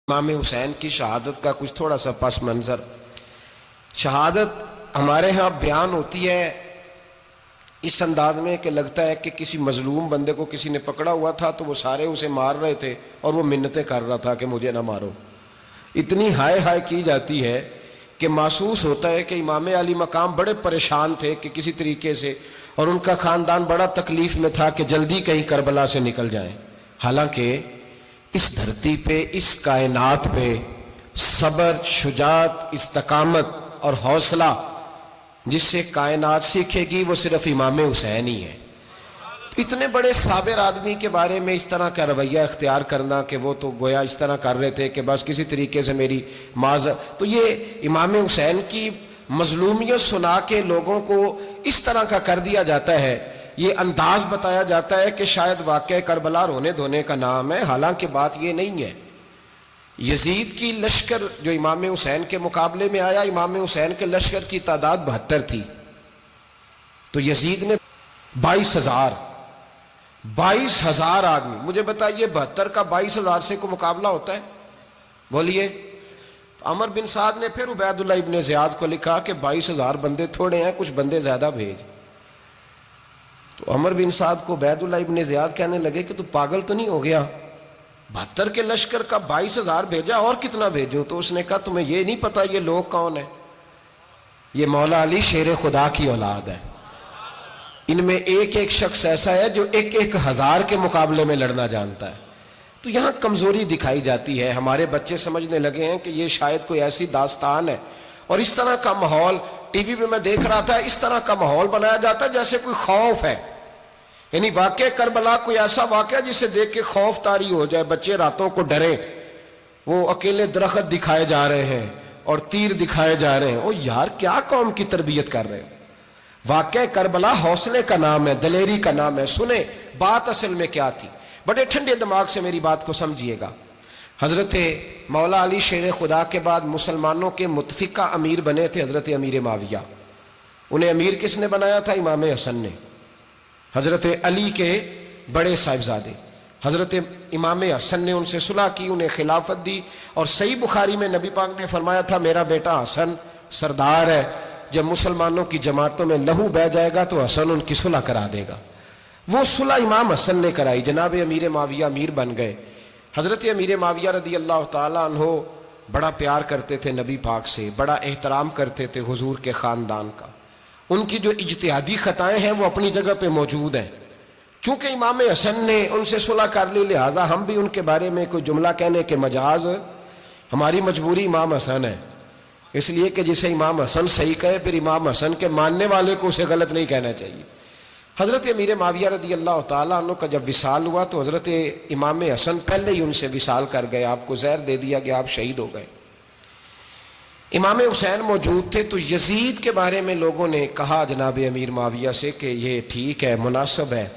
امام حسین کی شہادت کا کچھ تھوڑا سا پس منظر۔ شہادت ہمارے ہاں بیان ہوتی ہے اس انداز میں کہ لگتا ہے کہ کسی مظلوم بندے کو کسی نے پکڑا ہوا تھا تو وہ سارے اسے مار رہے تھے اور وہ منتیں کر رہا تھا کہ مجھے نہ مارو۔ اتنی ہائے ہائے کی جاتی ہے کہ محسوس ہوتا ہے کہ امام علی مقام بڑے پریشان تھے کہ کسی طریقے سے، اور ان کا خاندان بڑا تکلیف میں تھا کہ جلدی کہیں کربلا سے نکل جائیں۔ حالانکہ اس دھرتی پہ، اس کائنات پہ صبر، شجاعت، استقامت اور حوصلہ جس سے کائنات سیکھے گی وہ صرف امام حسین ہی ہے۔ اتنے بڑے صابر آدمی کے بارے میں اس طرح کا رویہ اختیار کرنا کہ وہ تو گویا اس طرح کر رہے تھے کہ بس کسی طریقے سے میری معذرت، تو یہ امام حسین کی مظلومیت سنا کے لوگوں کو اس طرح کا کر دیا جاتا ہے، یہ انداز بتایا جاتا ہے کہ شاید واقعہ کربلا رونے دھونے کا نام ہے، حالانکہ بات یہ نہیں ہے۔ یزید کی لشکر جو امام حسین کے مقابلے میں آیا، امام حسین کے لشکر کی تعداد 72 تھی، تو یزید نے 22,000 آدمی، مجھے بتائیے 72 کا 22,000 سے کوئی مقابلہ ہوتا ہے؟ بولیے۔ عمر بن سعد نے پھر عبید اللہ ابن زیاد کو لکھا کہ 22,000 بندے تھوڑے ہیں، کچھ بندے زیادہ بھیج۔ تو عمر بن سعد کو عبید اللہ ابن زیاد کہنے لگے کہ تو پاگل تو نہیں ہو گیا، 72 کے لشکر کا 22,000 بھیجا، اور کتنا بھیجوں؟ تو اس نے کہا تمہیں یہ نہیں پتا یہ لوگ کون ہیں؟ یہ مولا علی شیر خدا کی اولاد ہے، ان میں ایک ایک شخص ایسا ہے جو 1,000 کے مقابلے میں لڑنا جانتا ہے۔ تو یہاں کمزوری دکھائی جاتی ہے، ہمارے بچے سمجھنے لگے ہیں کہ یہ شاید کوئی ایسی داستان ہے، اور اس طرح کا ماحول ٹی وی پہ میں دیکھ رہا تھا، اس طرح کا ماحول بنایا جاتا ہے جیسے کوئی خوف ہے، یعنی واقع کربلا کوئی ایسا واقعہ جسے دیکھ کے خوف طاری ہو جائے، بچے راتوں کو ڈریں، وہ اکیلے درخت دکھائے جا رہے ہیں اور تیر دکھائے جا رہے ہیں۔ او یار، کیا قوم کی تربیت کر رہے ہیں؟ واقع کربلا حوصلے کا نام ہے، دلیری کا نام ہے۔ سنیں بات اصل میں کیا تھی، بڑے ٹھنڈے دماغ سے میری بات کو سمجھیے گا۔ حضرت مولا علی شیر خدا کے بعد مسلمانوں کے متفقہ امیر بنے تھے حضرت امیر معاویہ۔ انہیں امیر کس نے بنایا تھا؟ امام حسن نے، حضرت علی کے بڑے صاحبزادے۔ حضرت امام حسن نے ان سے صلح کی، انہیں خلافت دی، اور صحیح بخاری میں نبی پاک نے فرمایا تھا میرا بیٹا حسن سردار ہے، جب مسلمانوں کی جماعتوں میں لہو بہہ جائے گا تو حسن ان کی صلح کرا دے گا۔ وہ صلح امام حسن نے کرائی، جناب امیر معاویہ امیر بن گئے۔ حضرت امیر معاویہ رضی اللہ تعالیٰ عنہ بڑا پیار کرتے تھے نبی پاک سے، بڑا احترام کرتے تھے حضور کے خاندان کا۔ ان کی جو اجتہادی خطائیں ہیں وہ اپنی جگہ پہ موجود ہیں، چونکہ امام حسن نے ان سے صلح کر لی، لہذا ہم بھی ان کے بارے میں کوئی جملہ کہنے کے مجاز، ہماری مجبوری امام حسن ہے، اس لیے کہ جسے امام حسن صحیح کہے پھر امام حسن کے ماننے والے کو اسے غلط نہیں کہنا چاہیے۔ حضرت امیر معاویہ رضی اللہ تعالیٰ عنہ کا جب وصال ہوا تو حضرت امام حسن پہلے ہی ان سے وصال کر گئے، آپ کو زہر دے دیا گیا، آپ شہید ہو گئے۔ امام حسین موجود تھے، تو یزید کے بارے میں لوگوں نے کہا جناب امیر معاویہ سے کہ یہ ٹھیک ہے، مناسب ہے،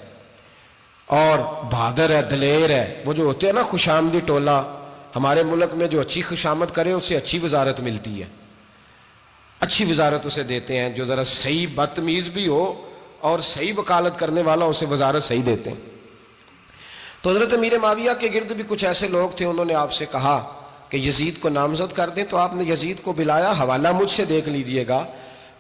اور بہادر ہے، دلیر ہے۔ وہ جو ہوتے ہیں نا خوش آمدی ٹولہ، ہمارے ملک میں جو اچھی خوشامد کرے اسے اچھی وزارت ملتی ہے، اچھی وزارت اسے دیتے ہیں، جو ذرا صحیح بدتمیز بھی ہو اور صحیح وکالت کرنے والا اسے وزارت صحیح دیتے ہیں۔ تو حضرت امیر معاویہ کے گرد بھی کچھ ایسے لوگ تھے، انہوں نے آپ سے کہا کہ یزید کو نامزد کر دیں، تو آپ نے یزید کو بلایا، حوالہ مجھ سے دیکھ لیجئے گا،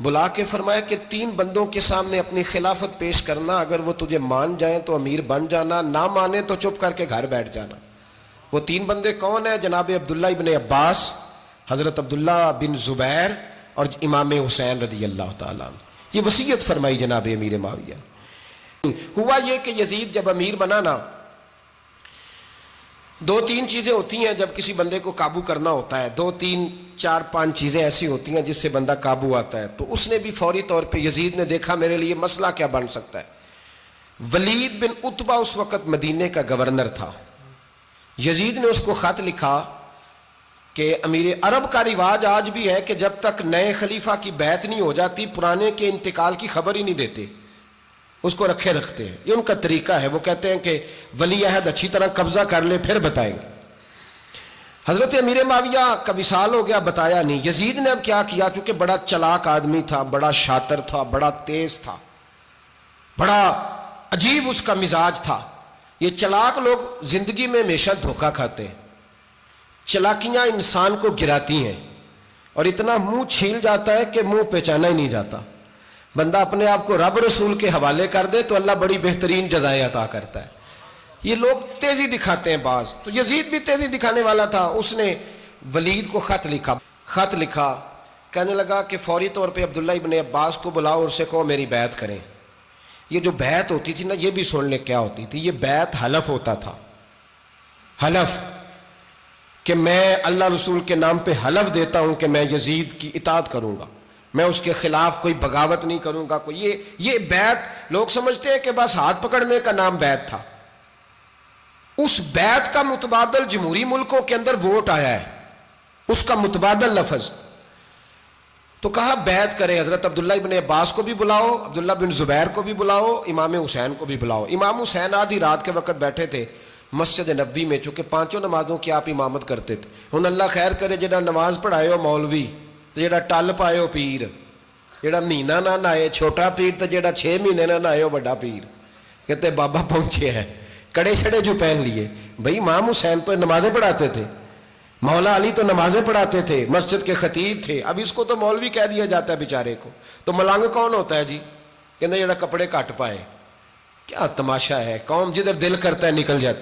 بلا کے فرمایا کہ 3 بندوں کے سامنے اپنی خلافت پیش کرنا، اگر وہ تجھے مان جائیں تو امیر بن جانا، نہ مانے تو چپ کر کے گھر بیٹھ جانا۔ وہ 3 بندے کون ہیں؟ جناب عبداللہ ابن عباس، حضرت عبداللہ بن زبیر اور امام حسین رضی اللہ تعالیٰ عنہ۔ یہ وصیت فرمائی جناب امیر معاویہ۔ ہوا یہ کہ یزید جب امیر بنا نا، 2-3 چیزیں ہوتی ہیں جب کسی بندے کو قابو کرنا ہوتا ہے، 2-3 4-5 چیزیں ایسی ہوتی ہیں جس سے بندہ قابو آتا ہے۔ تو اس نے بھی فوری طور پہ، یزید نے دیکھا میرے لیے مسئلہ کیا بن سکتا ہے۔ ولید بن عتبہ اس وقت مدینے کا گورنر تھا، یزید نے اس کو خط لکھا کہ امیر عرب کا رواج آج بھی ہے کہ جب تک نئے خلیفہ کی بیعت نہیں ہو جاتی پرانے کے انتقال کی خبر ہی نہیں دیتے، اس کو رکھے رکھتے ہیں، یہ ان کا طریقہ ہے۔ وہ کہتے ہیں کہ ولی عہد اچھی طرح قبضہ کر لے پھر بتائیں گے۔ حضرت امیر معاویہ کا وصال ہو گیا، بتایا نہیں۔ یزید نے اب کیا کیا، چونکہ بڑا چلاک آدمی تھا، بڑا شاطر تھا، بڑا تیز تھا، بڑا عجیب اس کا مزاج تھا۔ یہ چلاک لوگ زندگی میں ہمیشہ دھوکہ کھاتے ہیں، چلاکیاں انسان کو گراتی ہیں اور اتنا منہ چھیل جاتا ہے کہ منہ پہچانا ہی نہیں جاتا. بندہ اپنے آپ کو رب رسول کے حوالے کر دے تو اللہ بڑی بہترین جزائیں عطا کرتا ہے. یہ لوگ تیزی دکھاتے ہیں بعض. تو یزید بھی تیزی دکھانے والا تھا. اس نے ولید کو خط لکھا کہنے لگا کہ فوری طور پہ عبداللہ ابن عباس کو بلاؤ اور اسے کہو میری بیعت کریں. یہ جو بیعت ہوتی تھی نا، یہ بھی سن لے کیا ہوتی تھی. یہ بیعت حلف ہوتا تھا. حلف کہ میں اللہ رسول کے نام پہ حلف دیتا ہوں کہ میں یزید کی اطاعت کروں گا، میں اس کے خلاف کوئی بغاوت نہیں کروں گا. یہ بیعت لوگ سمجھتے ہیں کہ بس ہاتھ پکڑنے کا نام بیعت تھا. اس بیعت کا متبادل جمہوری ملکوں کے اندر ووٹ آیا ہے، اس کا متبادل لفظ. تو کہا بیعت کریں. حضرت عبداللہ ابن عباس کو بھی بلاؤ، عبداللہ بن زبیر کو بھی بلاؤ، امام حسین کو بھی بلاؤ. امام حسین آدھی رات کے وقت بیٹھے تھے مسجد نبوی میں، چونکہ 5 نمازوں کی آپ امامت کرتے تھے. ہن اللہ خیر کرے جڑا نماز پڑھائے ہو مولوی تو جڑا ٹل پائے ہو پیر، جڑا مہینہ نہ نہائے چھوٹا پیر تو جڑا 6 مہینے نہ نہائے ہو بڑا پیر. کہتے بابا پہنچے ہیں، کڑے چھڑے جو پہن لیے. بھائی امام حسین تو نمازیں پڑھاتے تھے، مولا علی تو نمازیں پڑھاتے تھے، مسجد کے خطیب تھے. اب اس کو تو مولوی کہہ دیا جاتا ہے بیچارے کو. تو ملنگ کون ہوتا ہے جی؟ کہتے جڑا کپڑے کٹ پائے. کیا تماشا ہے، قوم جدھر دل کرتا ہے نکل جاتی.